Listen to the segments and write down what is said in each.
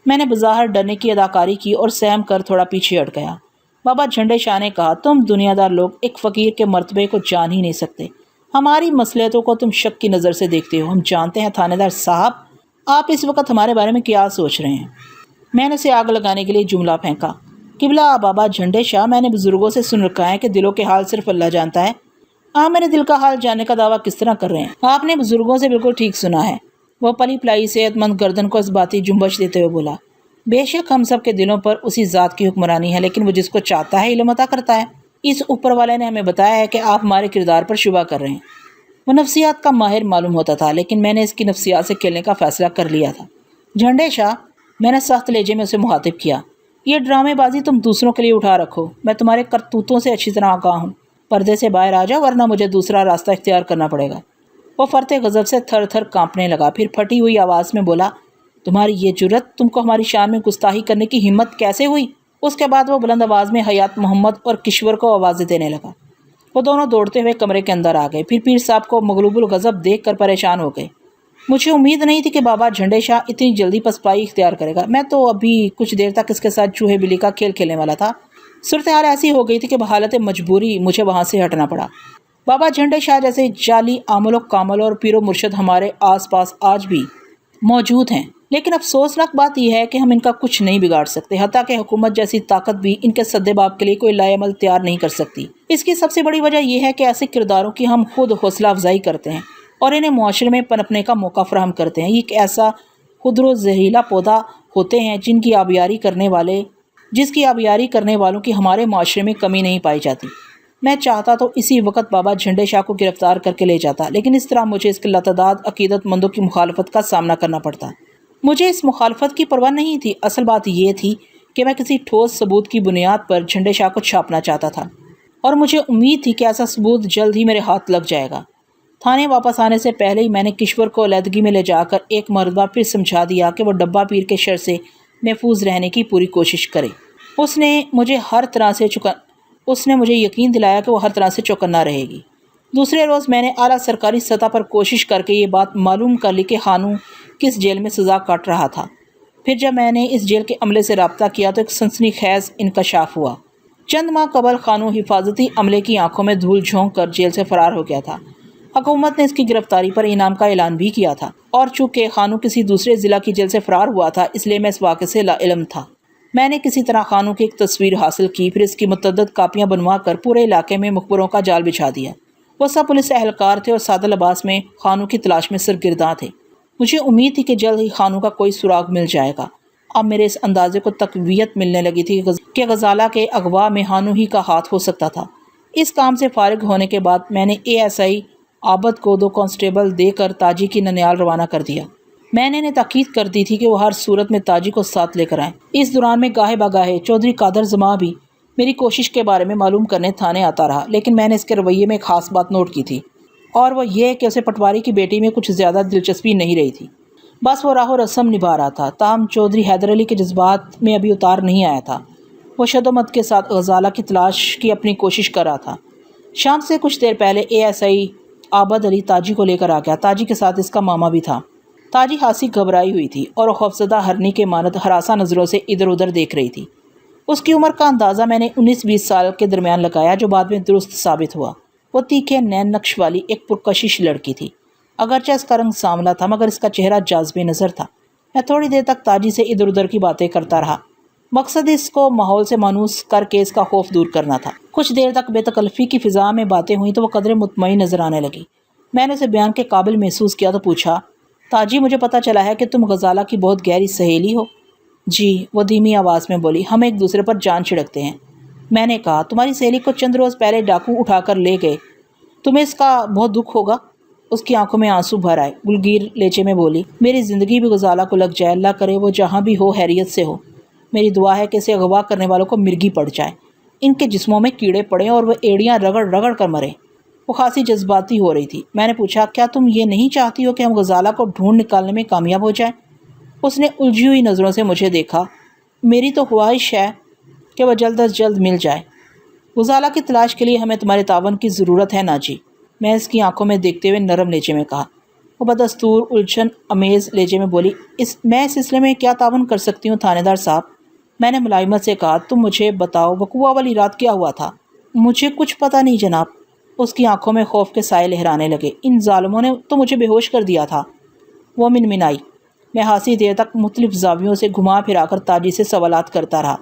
میں نے بظاہر ڈرنے کی اداکاری کی اور سہم کر تھوڑا پیچھے ہٹ گیا۔ بابا جھنڈے شاہ نے کہا، تم دنیا دار لوگ ایک فقیر کے مرتبے کو جان ہی نہیں سکتے۔ ہماری مصلحتوں کو تم شک کی نظر سے دیکھتے ہو۔ ہم جانتے ہیں تھانے دار صاحب، آپ اس وقت ہمارے بارے میں کیا سوچ رہے ہیں۔ میں نے اسے آگ لگانے کے لیے جملہ پھینکا، قبلہ بابا جھنڈے شاہ، میں نے بزرگوں سے سن رکھا ہے کہ دلوں کے حال صرف اللہ جانتا ہے۔ آپ میرے دل کا حال جاننے کا دعویٰ کس طرح کر رہے ہیں؟ آپ نے بزرگوں سے بالکل ٹھیک سنا ہے۔ وہ پلی پلائی صحت مند گردن کو اس باتی جنبش دیتے ہوئے بولا، بے شک ہم سب کے دلوں پر اسی ذات کی حکمرانی ہے، لیکن وہ جس کو چاہتا ہے علم عطا کرتا ہے۔ اس اوپر والے نے ہمیں بتایا ہے کہ آپ ہمارے کردار پر شبہ کر رہے ہیں۔ وہ نفسیات کا ماہر معلوم ہوتا تھا، لیکن میں نے اس کی نفسیات سے کھیلنے کا فیصلہ کر لیا تھا۔ جھنڈے شاہ، میں نے سخت لہجے میں اسے مخاطب کیا، یہ ڈرامے بازی تم دوسروں کے لیے اٹھا رکھو۔ میں تمہارے کرتوتوں سے اچھی طرح آگاہ ہوں۔ پردے سے باہر آ جاؤ ورنہ مجھے دوسرا راستہ اختیار کرنا پڑے گا۔ وہ فرط غضب سے تھر تھر کانپنے لگا، پھر پھٹی ہوئی آواز میں بولا، تمہاری یہ جرت، تم کو ہماری شان میں گستاخی کرنے کی ہمت کیسے ہوئی؟ اس کے بعد وہ بلند آواز میں حیات محمد اور کشور کو آوازیں دینے لگا۔ وہ دونوں دوڑتے ہوئے کمرے کے اندر آ گئے، پھر پیر صاحب کو مغلوب الغضب دیکھ کر پریشان ہو گئے۔ مجھے امید نہیں تھی کہ بابا جھنڈے شاہ اتنی جلدی پسپائی اختیار کرے گا۔ میں تو ابھی کچھ دیر تک اس کے ساتھ چوہے بلی کا کھیل کھیلنے والا تھا۔ صورتحال ایسی ہو گئی تھی کہ بحالت مجبوری مجھے وہاں سے ہٹنا پڑا۔ بابا جھنڈے شاہ جیسے جعلی عامل و کامل اور پیر و مرشد ہمارے آس پاس آج بھی موجود ہیں، لیکن افسوسناک بات یہ ہے کہ ہم ان کا کچھ نہیں بگاڑ سکتے، حتیٰ کہ حکومت جیسی طاقت بھی ان کے سد باب کے لیے کوئی لائے عمل تیار نہیں کر سکتی۔ اس کی سب سے بڑی وجہ یہ ہے کہ ایسے کرداروں کی ہم خود حوصلہ افزائی کرتے ہیں اور انہیں معاشرے میں پنپنے کا موقع فراہم کرتے ہیں۔ یہ ایک ایسا خضر و زہریلا پودا ہوتے ہیں جس کی آبیاری کرنے والوں کی ہمارے معاشرے میں کمی نہیں پائی جاتی۔ میں چاہتا تو اسی وقت بابا جھنڈے شاہ کو گرفتار کر کے لے جاتا، لیکن اس طرح مجھے اس کے لاتعداد عقیدت مندوں کی مخالفت کا سامنا کرنا پڑتا۔ مجھے اس مخالفت کی پرواہ نہیں تھی، اصل بات یہ تھی کہ میں کسی ٹھوس ثبوت کی بنیاد پر جھنڈے شاہ کو چھاپنا چاہتا تھا، اور مجھے امید تھی کہ ایسا ثبوت جلد ہی میرے ہاتھ لگ جائے گا۔ تھانے واپس آنے سے پہلے ہی میں نے کشور کو علیحدگی میں لے جا کر ایک مرتبہ پھر سمجھا دیا کہ وہ ڈبہ پیر کے شر سے محفوظ رہنے کی پوری کوشش کرے۔ اس نے مجھے یقین دلایا کہ وہ ہر طرح سے چوکنا رہے گی۔ دوسرے روز میں نے اعلیٰ سرکاری سطح پر کوشش کر کے یہ بات معلوم کر لی کہ خانو کس جیل میں سزا کاٹ رہا تھا۔ پھر جب میں نے اس جیل کے عملے سے رابطہ کیا تو ایک سنسنی خیز انکشاف ہوا۔ چند ماہ قبل خانو حفاظتی عملے کی آنکھوں میں دھول جھونک کر جیل سے فرار ہو گیا تھا۔ حکومت نے اس کی گرفتاری پر انعام کا اعلان بھی کیا تھا، اور چونکہ خانو کسی دوسرے ضلع کی جیل سے فرار ہوا تھا، اس لیے میں اس واقعے سے لا علم تھا۔ میں نے کسی طرح خانو کی ایک تصویر حاصل کی، پھر اس کی متعدد کاپیاں بنوا کر پورے علاقے میں مخبروں کا جال بچھا دیا۔ وہ سب پولیس اہلکار تھے اور سادہ لباس میں خانو کی تلاش میں سرگرداں تھے۔ مجھے امید تھی کہ جلد ہی خانو کا کوئی سراغ مل جائے گا۔ اب میرے اس اندازے کو تقویت ملنے لگی تھی کہ غزالہ کے اغوا میں خانو ہی کا ہاتھ ہو سکتا تھا۔ اس کام سے فارغ ہونے کے بعد میں نے ASI عابد کو 2 کانسٹیبل دے کر تاجی کی ننیال روانہ کر دیا۔ میں نے انہیں تاکید کر دی تھی کہ وہ ہر صورت میں تاجی کو ساتھ لے کر آئیں۔ اس دوران میں گاہے بگاہے چودھری قادر زماں بھی میری کوشش کے بارے میں معلوم کرنے تھانے آتا رہا، لیکن میں نے اس کے رویے میں ایک خاص بات نوٹ کی تھی، اور وہ یہ کہ اسے پٹواری کی بیٹی میں کچھ زیادہ دلچسپی نہیں رہی تھی۔ بس وہ راہ و رسم نبھا رہا تھا، تاہم چودھری حیدر علی کے جذبات میں ابھی اتار نہیں آیا تھا۔ وہ شد و مت کے ساتھ غزالہ کی تلاش کی اپنی کوشش کر رہا تھا۔ شام سے کچھ دیر پہلے ASI عابد علی تاجی کو لے کر آ گیا۔ تاجی کے ساتھ اس کا ماما بھی تھا۔ تاجی خاصی گھبرائی ہوئی تھی اور خوفزدہ ہرنی کے مانند ہراساں نظروں سے ادھر ادھر دیکھ رہی تھی۔ اس کی عمر کا اندازہ میں نے 19-20 سال کے درمیان لگایا، جو بعد میں درست ثابت ہوا۔ وہ تیکھے نین نقش والی ایک پرکشش لڑکی تھی، اگرچہ اس کا رنگ سانولا تھا مگر اس کا چہرہ جاذب نظر تھا۔ میں تھوڑی دیر تک تاجی سے ادھر ادھر کی باتیں کرتا رہا، مقصد اس کو ماحول سے مانوس کر کے اس کا خوف دور کرنا تھا۔ کچھ دیر تک بے تکلفی کی فضا میں باتیں ہوئیں تو وہ قدرے مطمئن نظر آنے لگی۔ میں نے اسے بیان کے قابل محسوس کیا تو پوچھا، تاجی مجھے پتہ چلا ہے کہ تم غزالہ کی بہت گہری سہیلی ہو۔ جی، وہ دھیمی آواز میں بولی، ہم ایک دوسرے پر جان چھڑکتے ہیں۔ میں نے کہا، تمہاری سہیلی کو چند روز پہلے ڈاکو اٹھا کر لے گئے، تمہیں اس کا بہت دکھ ہوگا۔ اس کی آنکھوں میں آنسو بھر آئے، گلگیر لہجے میں بولی، میری زندگی بھی غزالہ کو لگ جائے، اللہ کرے وہ جہاں بھی ہو خیریت سے ہو۔ میری دعا ہے کہ اسے اغوا کرنے والوں کو مرگی پڑ جائے، ان کے جسموں میں کیڑے پڑیں اور وہ ایڑیاں رگڑ رگڑ کر مریں۔ وہ خاصی جذباتی ہو رہی تھی۔ میں نے پوچھا، کیا تم یہ نہیں چاہتی ہو کہ ہم غزالہ کو ڈھونڈ نکالنے میں کامیاب ہو جائیں؟ اس نے الجھی ہوئی نظروں سے مجھے دیکھا۔ میری تو خواہش ہے کہ وہ جلد از جلد مل جائے۔ غزالہ کی تلاش کے لیے ہمیں تمہارے تعاون کی ضرورت ہے ناجی، میں اس کی آنکھوں میں دیکھتے ہوئے نرم لہجے میں کہا۔ وہ بدستور الجھن امیز لہجے میں بولی، میں اس سلسلے میں کیا تعاون کر سکتی ہوں تھانے دار صاحب؟ میں نے ملائمت سے کہا، تم مجھے بتاؤ وقوع والی رات کیا ہوا تھا؟ مجھے کچھ پتہ نہیں جناب۔ اس کی آنکھوں میں خوف کے سائے لہرانے لگے۔ ان ظالموں نے تو مجھے بے ہوش کر دیا تھا، وہ منمنائی۔ میں خاصی دیر تک مختلف زاویوں سے گھما پھرا کر تاجی سے سوالات کرتا رہا،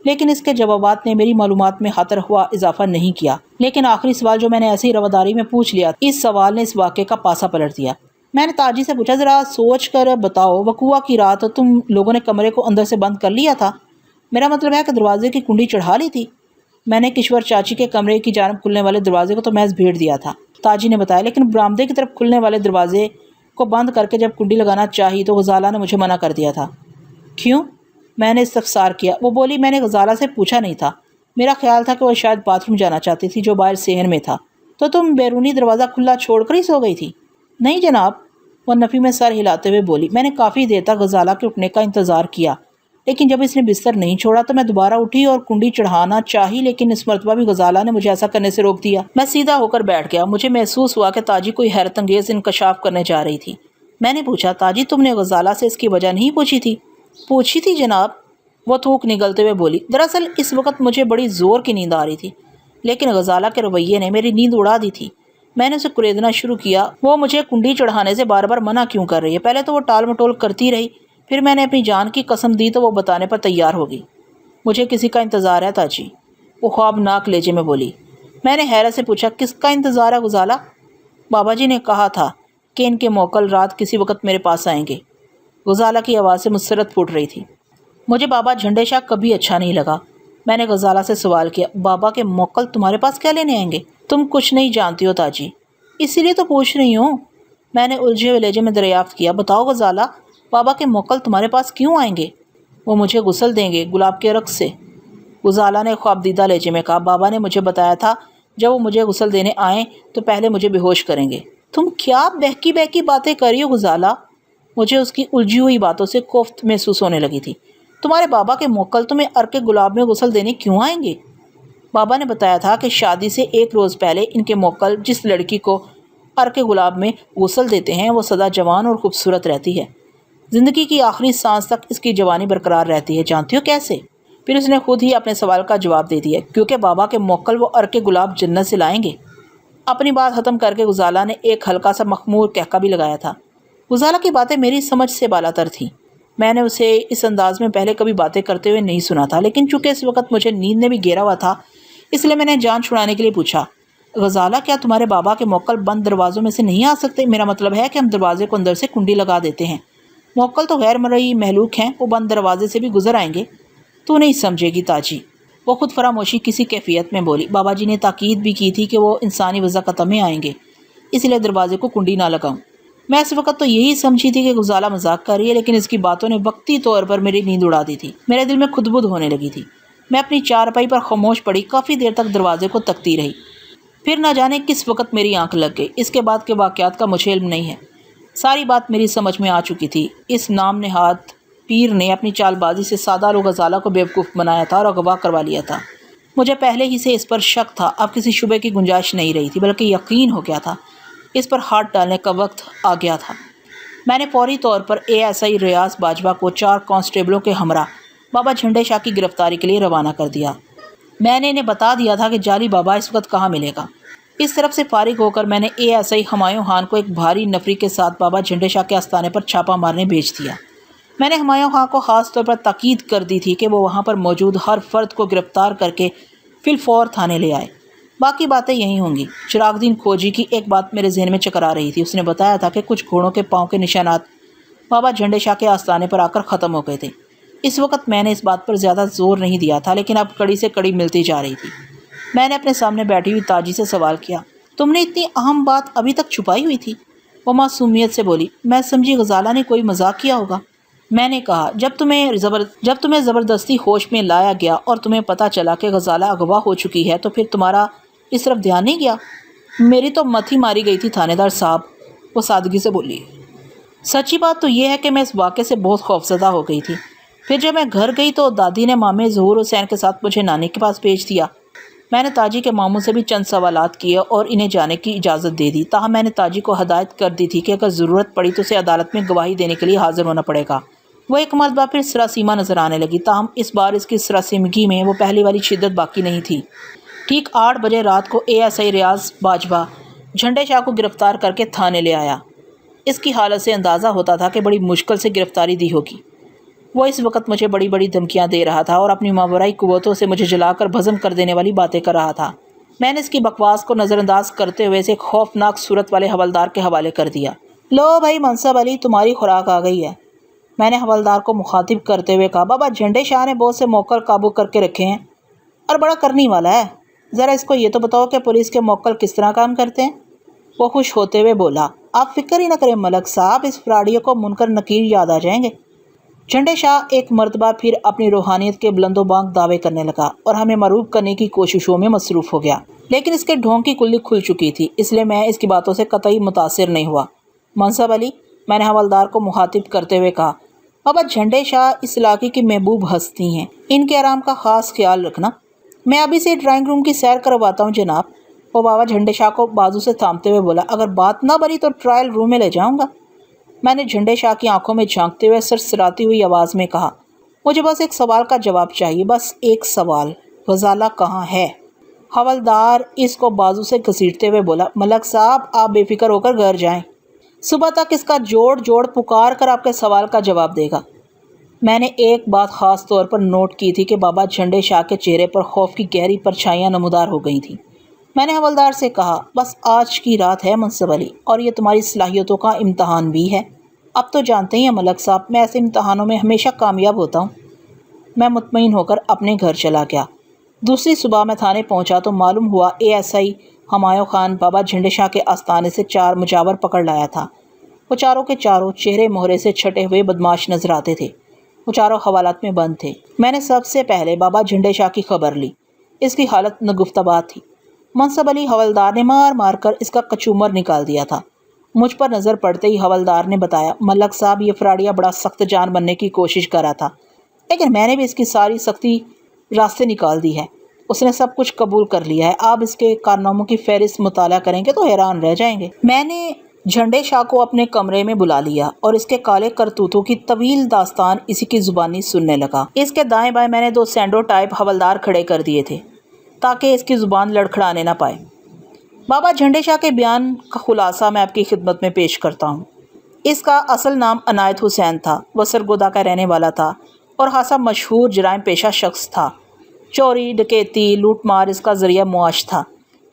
لیکن اس کے جوابات نے میری معلومات میں خاطر ہوا اضافہ نہیں کیا۔ لیکن آخری سوال جو میں نے ایسی رواداری میں پوچھ لیا، اس سوال نے اس واقعے کا پاسا پلٹ دیا۔ میں نے تاجی سے پوچھا، ذرا سوچ کر بتاؤ، وقوع کی رات تم لوگوں نے کمرے کو اندر سے بند کر لیا تھا؟ میرا مطلب ہے کہ دروازے کی کنڈی چڑھا لی تھی۔ میں نے کشور چاچی کے کمرے کی جانب کھلنے والے دروازے کو تو محض بھیڑ دیا تھا، تاجی نے بتایا، لیکن برآمدے کی طرف کھلنے والے دروازے کو بند کر کے جب کنڈی لگانا چاہی تو غزالہ نے مجھے منع کر دیا تھا۔ کیوں؟ میں نے استفسار کیا۔ وہ بولی، میں نے غزالہ سے پوچھا نہیں تھا، میرا خیال تھا کہ وہ شاید باتھ روم جانا چاہتی تھی جو باہر صحن میں تھا۔ تو تم بیرونی دروازہ کھلا چھوڑ کر ہی سو گئی تھی؟ نہیں جناب، وہ نفی میں سر ہلاتے ہوئے بولی، میں نے کافی دیر تک غزالہ کے اٹھنے کا انتظار کیا، لیکن جب اس نے بستر نہیں چھوڑا تو میں دوبارہ اٹھی اور کنڈی چڑھانا چاہی، لیکن اس مرتبہ بھی غزالہ نے مجھے ایسا کرنے سے روک دیا۔ میں سیدھا ہو کر بیٹھ گیا۔ مجھے محسوس ہوا کہ تاجی کوئی حیرت انگیز انکشاف کرنے جا رہی تھی۔ میں نے پوچھا، تاجی تم نے غزالہ سے اس کی وجہ نہیں پوچھی تھی؟ پوچھی تھی جناب، وہ تھوک نگلتے ہوئے بولی۔ دراصل اس وقت مجھے بڑی زور کی نیند آ رہی تھی، لیکن غزالہ کے رویے نے میری نیند اڑا دی تھی۔ میں نے اسے کریدنا شروع کیا، وہ مجھے کنڈی چڑھانے سے بار بار منع کیوں کر رہی ہے؟ پہلے تو وہ ٹال مٹول کرتی رہی، پھر میں نے اپنی جان کی قسم دی تو وہ بتانے پر تیار ہو گئی۔ مجھے کسی کا انتظار ہے تاجی، وہ خوابناک لہجے میں بولی۔ میں نے حیرت سے پوچھا، کس کا انتظار ہے غزالہ؟ بابا جی نے کہا تھا کہ ان کے موکل رات کسی وقت میرے پاس آئیں گے۔ غزالہ کی آواز سے مسرت پھوٹ رہی تھی۔ مجھے بابا جھنڈے شاہ کبھی اچھا نہیں لگا۔ میں نے غزالہ سے سوال کیا، بابا کے موکل تمہارے پاس کیا لینے آئیں گے؟ تم کچھ نہیں جانتی ہو تاجی، اسی لیے تو پوچھ رہی ہوں۔ میں نے الجھے ہوئے لہجے میں دریافت کیا، بتاؤ غزالہ، بابا کے موکل تمہارے پاس کیوں آئیں گے؟ وہ مجھے غسل دیں گے گلاب کے رقص سے، غزالہ نے خوابدیدہ لہجے میں کہا۔ بابا نے مجھے بتایا تھا جب وہ مجھے غسل دینے آئیں تو پہلے مجھے بے ہوش کریں گے۔ تم کیا بہکی بہکی باتیں کر رہی ہو غزالہ؟ مجھے اس کی الجھی ہوئی باتوں سے کوفت محسوس ہونے لگی تھی۔ تمہارے بابا کے موکل تمہیں عرق گلاب میں غسل دینے کیوں آئیں گے؟ بابا نے بتایا تھا کہ شادی سے ایک روز پہلے ان کے موکل جس لڑکی کو عرق گلاب میں غسل دیتے ہیں وہ سدا جوان اور خوبصورت رہتی ہے، زندگی کی آخری سانس تک اس کی جوانی برقرار رہتی ہے۔ جانتی ہو کیسے؟ پھر اس نے خود ہی اپنے سوال کا جواب دے دیا، کیونکہ بابا کے موکل وہ عرق گلاب جنت سے لائیں گے۔ اپنی بات ختم کر کے غزالہ نے ایک ہلکا سا مخمور کہکا بھی لگایا تھا۔ غزالہ کی باتیں میری سمجھ سے بالاتر تھیں۔ میں نے اسے اس انداز میں پہلے کبھی باتیں کرتے ہوئے نہیں سنا تھا، لیکن چونکہ اس وقت مجھے نیند نے بھی گھیرا ہوا تھا، اس لیے میں نے جان چھڑانے کے لیے پوچھا، غزالہ کیا تمہارے بابا کے موکل بند دروازوں میں سے نہیں آ سکتے؟ میرا مطلب ہے کہ ہم دروازے کو اندر سے کنڈی لگا دیتے ہیں، موکل تو غیر مرئی محلوق ہیں، وہ بند دروازے سے بھی گزر آئیں گے۔ تو نہیں سمجھے گی تاجی، وہ خود فراموشی کسی کیفیت میں بولی۔ بابا جی نے تاکید بھی کی تھی کہ وہ انسانی وضع کا تمے آئیں گے، اس لیے دروازے کو کنڈی نہ لگاؤں۔ میں اس وقت تو یہی سمجھی تھی کہ غزالہ مذاق کر رہی ہے، لیکن اس کی باتوں نے وقتی طور پر میری نیند اڑا دی تھی۔ میرے دل میں خدبد ہونے لگی تھی۔ میں اپنی چارپائی پر خاموش پڑی کافی دیر تک دروازے کو تکتی رہی، پھر نہ جانے کس وقت میری آنکھ لگ گئی۔ اس کے بعد کے واقعات کا مجھے علم نہیں ہے، ساری بات میری سمجھ میں آ چکی تھی۔ اس نام نہاد پیر نے اپنی چال بازی سے سادہ لو غزالہ کو بیوقوف بنایا تھا اور اغوا کروا لیا تھا۔ مجھے پہلے ہی سے اس پر شک تھا، اب کسی شبے کی گنجائش نہیں رہی تھی، بلکہ یقین ہو گیا تھا، اس پر ہاتھ ڈالنے کا وقت آ گیا تھا۔ میں نے فوری طور پر ASI ریاض باجوہ کو 4 کانسٹیبلوں کے ہمراہ بابا جھنڈے شاہ کی گرفتاری کے لیے روانہ کر دیا۔ میں نے انہیں بتا دیا تھا کہ جعلی بابا اس وقت کہاں ملے گا۔ اس طرف سے فارغ ہو کر میں نے ASI ہمایوں خان کو ایک بھاری نفری کے ساتھ بابا جھنڈے شاہ کے آستانے پر چھاپا مارنے بھیج دیا۔ میں نے ہمایوں خان کو خاص طور پر تاکید کر دی تھی کہ وہ وہاں پر موجود ہر فرد کو گرفتار کر کے فی الفور تھانے لے آئے۔ باقی باتیں یہی ہوں گی۔ چراغ دین کھوجی کی ایک بات میرے ذہن میں چکر آ رہی تھی۔ اس نے بتایا تھا کہ کچھ گھوڑوں کے پاؤں کے نشانات بابا جھنڈے شاہ کے آستانے پر آ کر ختم ہو گئے تھے۔ اس وقت میں نے اس بات پر زیادہ زور نہیں دیا تھا، لیکن اب کڑی سے کڑی ملتی جا رہی تھی۔ میں نے اپنے سامنے بیٹھی ہوئی تاجی سے سوال کیا، تم نے اتنی اہم بات ابھی تک چھپائی ہوئی تھی؟ وہ معصومیت سے بولی، میں سمجھی غزالہ نے کوئی مذاق کیا ہوگا۔ میں نے کہا، جب تمہیں زبردستی ہوش میں لایا گیا اور تمہیں پتہ چلا کہ غزالہ اغوا ہو چکی ہے تو پھر تمہارا اس طرف دھیان نہیں گیا؟ میری تو مت ہی ماری گئی تھی تھانے دار صاحب، وہ سادگی سے بولی۔ سچی بات تو یہ ہے کہ میں اس واقعے سے بہت خوفزدہ ہو گئی تھی۔ پھر جب میں گھر گئی تو دادی نے مامے ظہور حسین کے ساتھ مجھے نانی کے پاس بھیج دیا۔ میں نے تاجی کے ماموں سے بھی چند سوالات کیے اور انہیں جانے کی اجازت دے دی، تاہم میں نے تاجی کو ہدایت کر دی تھی کہ اگر ضرورت پڑی تو اسے عدالت میں گواہی دینے کے لیے حاضر ہونا پڑے گا۔ وہ ایک مرتبہ پھر سراسیمہ نظر آنے لگی، تاہم اس بار اس کی سراسیمگی میں وہ پہلی والی شدت باقی نہیں تھی۔ ٹھیک 8 بجے رات کو ASI ریاض باجوہ جھنڈے شاہ کو گرفتار کر کے تھانے لے آیا۔ اس کی حالت سے اندازہ ہوتا تھا کہ بڑی مشکل سے گرفتاری دی ہوگی۔ وہ اس وقت مجھے بڑی بڑی دھمکیاں دے رہا تھا اور اپنی ماورائی قوتوں سے مجھے جلا کر بھسم کر دینے والی باتیں کر رہا تھا۔ میں نے اس کی بکواس کو نظر انداز کرتے ہوئے اسے ایک خوفناک صورت والے حوالدار کے حوالے کر دیا۔ لو بھائی منصب علی، تمہاری خوراک آ گئی ہے، میں نے حوالدار کو مخاطب کرتے ہوئے کہا۔ بابا جھنڈے شاہ نے بہت سے موکل قابو کر کے رکھے ہیں اور بڑا کرنی والا ہے، ذرا اس کو یہ تو بتاؤ کہ پولیس کے موکل کس طرح کام کرتے ہیں؟ وہ خوش ہوتے ہوئے بولا، آپ فکر ہی نہ کریں ملک صاحب، اس فراڈیوں کو منکر نکیر یاد آ جائیں گے۔ جھنڈے شاہ ایک مرتبہ پھر اپنی روحانیت کے بلند و بانگ دعوے کرنے لگا اور ہمیں مروب کرنے کی کوششوں میں مصروف ہو گیا، لیکن اس کے ڈھونگ کی کلی کھل چکی تھی، اس لیے میں اس کی باتوں سے قطعی متاثر نہیں ہوا۔ منصب علی، میں نے حوالدار کو مخاطب کرتے ہوئے کہا، بابا جھنڈے شاہ اس علاقے کی محبوب ہستی ہیں، ان کے آرام کا خاص خیال رکھنا۔ میں ابھی سے ڈرائنگ روم کی سیر کرواتا ہوں جناب۔ وہ بابا جھنڈے شاہ کو بازو سے تھامتے ہوئے بولا، اگر بات نہ بنی تو ٹرائل روم میں لے جاؤں گا۔ میں نے جھنڈے شاہ کی آنکھوں میں جھانکتے ہوئے سرسراتی ہوئی آواز میں کہا، مجھے بس ایک سوال کا جواب چاہیے، بس ایک سوال، غزالہ کہاں ہے؟ حوالدار اس کو بازو سے گھسیٹتے ہوئے بولا، ملک صاحب آپ بے فکر ہو کر گھر جائیں، صبح تک اس کا جوڑ جوڑ پکار کر آپ کے سوال کا جواب دے گا۔ میں نے ایک بات خاص طور پر نوٹ کی تھی کہ بابا جھنڈے شاہ کے چہرے پر خوف کی گہری پرچھائیاں نمودار ہو گئی تھیں۔ میں نے حوالدار سے کہا، بس آج کی رات ہے منصب علی، اور یہ تمہاری صلاحیتوں کا امتحان بھی ہے۔ اب تو جانتے ہی ہیں ملک صاحب، میں ایسے امتحانوں میں ہمیشہ کامیاب ہوتا ہوں۔ میں مطمئن ہو کر اپنے گھر چلا گیا۔ دوسری صبح میں تھانے پہنچا تو معلوم ہوا ASI ہمایوں خان بابا جھنڈے شاہ کے آستانے سے 4 مجاور پکڑ لایا تھا۔ وہ چاروں کے چاروں چہرے مہرے سے چھٹے ہوئے بدماش نظر آتے تھے۔ وہ چاروں حوالات میں بند تھے۔ میں نے سب سے پہلے بابا جھنڈے شاہ کی خبر لی۔ اس کی حالت نگفتبار تھی۔ منصب علی حوالدار نے مار مار کر اس کا کچومر نکال دیا تھا۔ مجھ پر نظر پڑتے ہی حوالدار نے بتایا، ملک صاحب یہ فراڈیا بڑا سخت جان بننے کی کوشش کر رہا تھا، لیکن میں نے بھی اس کی ساری سختی راستے نکال دی ہے۔ اس نے سب کچھ قبول کر لیا ہے۔ آپ اس کے کارناموں کی فہرست مطالعہ کریں گے تو حیران رہ جائیں گے۔ میں نے جھنڈے شاہ کو اپنے کمرے میں بلا لیا اور اس کے کالے کرتوتوں کی طویل داستان اسی کی زبانی سننے لگا۔ اس کے دائیں بائیں میں نے 2 سینڈو ٹائپ حوالدار کھڑے کر دیے تھے تاکہ اس کی زبان لڑکھڑانے نہ پائے۔ بابا جھنڈے شاہ کے بیان کا خلاصہ میں آپ کی خدمت میں پیش کرتا ہوں۔ اس کا اصل نام عنایت حسین تھا۔ وہ سرگودا کا رہنے والا تھا اور خاصا مشہور جرائم پیشہ شخص تھا۔ چوری، ڈکیتی، لوٹ مار اس کا ذریعہ معاش تھا۔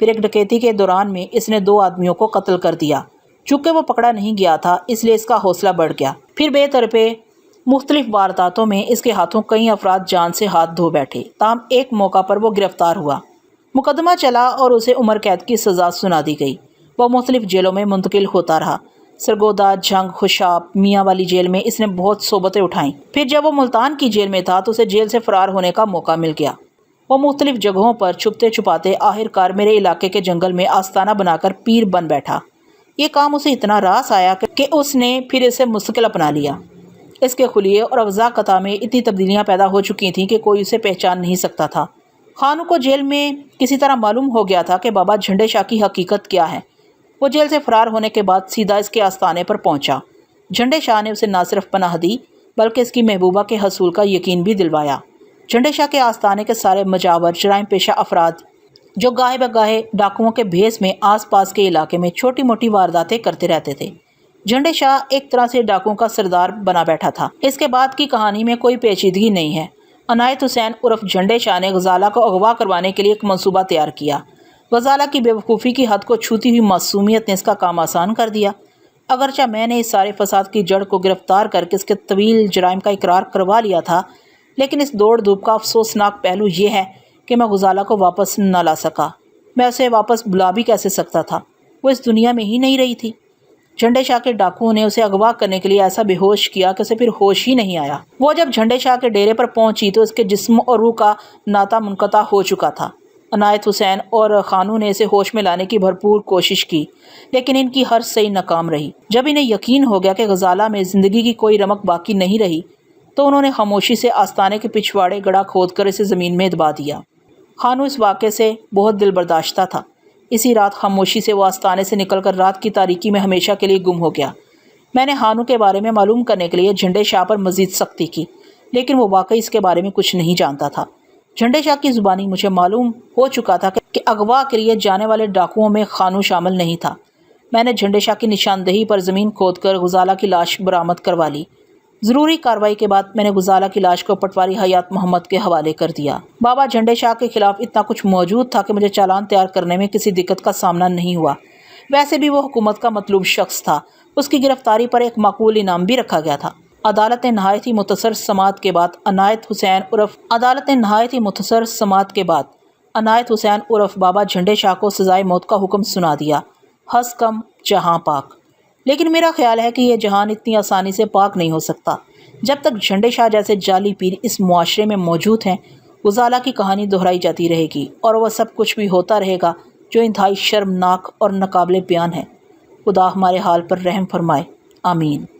پھر ایک ڈکیتی کے دوران میں اس نے 2 آدمیوں کو قتل کر دیا۔ چونکہ وہ پکڑا نہیں گیا تھا اس لیے اس کا حوصلہ بڑھ گیا۔ پھر بے طرفے مختلف وارداتوں میں اس کے ہاتھوں کئی افراد جان سے ہاتھ دھو بیٹھے، تاہم ایک موقع پر وہ گرفتار ہوا۔ مقدمہ چلا اور اسے عمر قید کی سزا سنا دی گئی۔ وہ مختلف جیلوں میں منتقل ہوتا رہا۔ سرگودا، جنگ، خوشاب، میاں والی جیل میں اس نے بہت صحبتیں اٹھائیں۔ پھر جب وہ ملتان کی جیل میں تھا تو اسے جیل سے فرار ہونے کا موقع مل گیا۔ وہ مختلف جگہوں پر چھپتے چھپاتے آخر کار میرے علاقے کے جنگل میں آستانہ بنا کر پیر بن بیٹھا۔ یہ کام اسے اتنا راس آیا کہ اس نے پھر اسے مستقل اپنا لیا۔ اس کے خلیے اور اغذا قطع میں اتنی تبدیلیاں پیدا ہو چکی تھیں کہ کوئی اسے پہچان نہیں سکتا تھا۔ خانوں کو جیل میں کسی طرح معلوم ہو گیا تھا کہ بابا جھنڈے شاہ کی حقیقت کیا ہے۔ وہ جیل سے فرار ہونے کے بعد سیدھا اس کے آستانے پر پہنچا۔ جھنڈے شاہ نے اسے نہ صرف پناہ دی بلکہ اس کی محبوبہ کے حصول کا یقین بھی دلوایا۔ جھنڈے شاہ کے آستانے کے سارے مجاور جرائم پیشہ افراد جو گاہے بگاہے ڈاکوؤں کے بھیس میں آس پاس کے علاقے میں چھوٹی موٹی وارداتیں کرتے رہتے تھے۔ جھنڈے شاہ ایک طرح سے ڈاکوؤں کا سردار بنا بیٹھا تھا۔ اس کے بعد کی کہانی میں کوئی پیچیدگی نہیں ہے۔ عنایت حسین عرف جھنڈے شاہ نے غزالہ کو اغوا کروانے کے لیے ایک منصوبہ تیار کیا۔ غزالہ کی بے وقوفی کی حد کو چھوتی ہوئی معصومیت نے اس کا کام آسان کر دیا۔ اگرچہ میں نے اس سارے فساد کی جڑ کو گرفتار کر کے اس کے طویل جرائم کا اقرار کروا لیا تھا، لیکن اس دوڑ دھوپ کا افسوسناک پہلو یہ ہے کہ میں غزالہ کو واپس نہ لا سکا۔ میں اسے واپس بلا بھی کیسے سکتا تھا؟ وہ اس دنیا میں ہی نہیں رہی تھی۔ جھنڈے شاہ کے ڈاکوؤں نے اسے اغوا کرنے کے لیے ایسا بے ہوش کیا کہ اسے پھر ہوش ہی نہیں آیا۔ وہ جب جھنڈے شاہ کے ڈیرے پر پہنچی تو اس کے جسم اور روح کا ناطہ منقطع ہو چکا تھا۔ عنایت حسین اور خانوں نے اسے ہوش میں لانے کی بھرپور کوشش کی، لیکن ان کی ہر سعی ناکام رہی۔ جب انہیں یقین ہو گیا کہ غزالہ میں زندگی کی کوئی رمق باقی نہیں رہی تو انہوں نے خاموشی سے آستانے کے پچھواڑے گڑھا کھود کر اسے زمین میں دبا دیا۔ خانو اس واقعے سے بہت دل برداشتہ تھا۔ اسی رات خاموشی سے وہ آستانے سے نکل کر رات کی تاریکی میں ہمیشہ کے لیے گم ہو گیا۔ میں نے خانو کے بارے میں معلوم کرنے کے لیے جھنڈے شاہ پر مزید سختی کی، لیکن وہ واقعی اس کے بارے میں کچھ نہیں جانتا تھا۔ جھنڈے شاہ کی زبانی مجھے معلوم ہو چکا تھا کہ اغوا کے لیے جانے والے ڈاکوؤں میں خانو شامل نہیں تھا۔ میں نے جھنڈے شاہ کی نشاندہی پر زمین کھود کر غزالہ کی لاش برآمد کروا لی۔ ضروری کارروائی کے بعد میں نے غزالہ کی لاش کو پٹواری حیات محمد کے حوالے کر دیا۔ بابا جھنڈے شاہ کے خلاف اتنا کچھ موجود تھا کہ مجھے چالان تیار کرنے میں کسی دقت کا سامنا نہیں ہوا۔ ویسے بھی وہ حکومت کا مطلوب شخص تھا۔ اس کی گرفتاری پر ایک معقول انعام بھی رکھا گیا تھا۔ عدالت نے نہایت ہی مختصر سماعت کے بعد عنایت حسین عرف بابا جھنڈے شاہ کو سزائے موت کا حکم سنا دیا۔ حس کم جہاں پاک۔ لیکن میرا خیال ہے کہ یہ جہان اتنی آسانی سے پاک نہیں ہو سکتا۔ جب تک جھنڈے شاہ جیسے جعلی پیر اس معاشرے میں موجود ہیں، غزالہ کی کہانی دہرائی جاتی رہے گی اور وہ سب کچھ بھی ہوتا رہے گا جو انتہائی شرمناک اور ناقابل بیان ہے۔ خدا ہمارے حال پر رحم فرمائے، آمین۔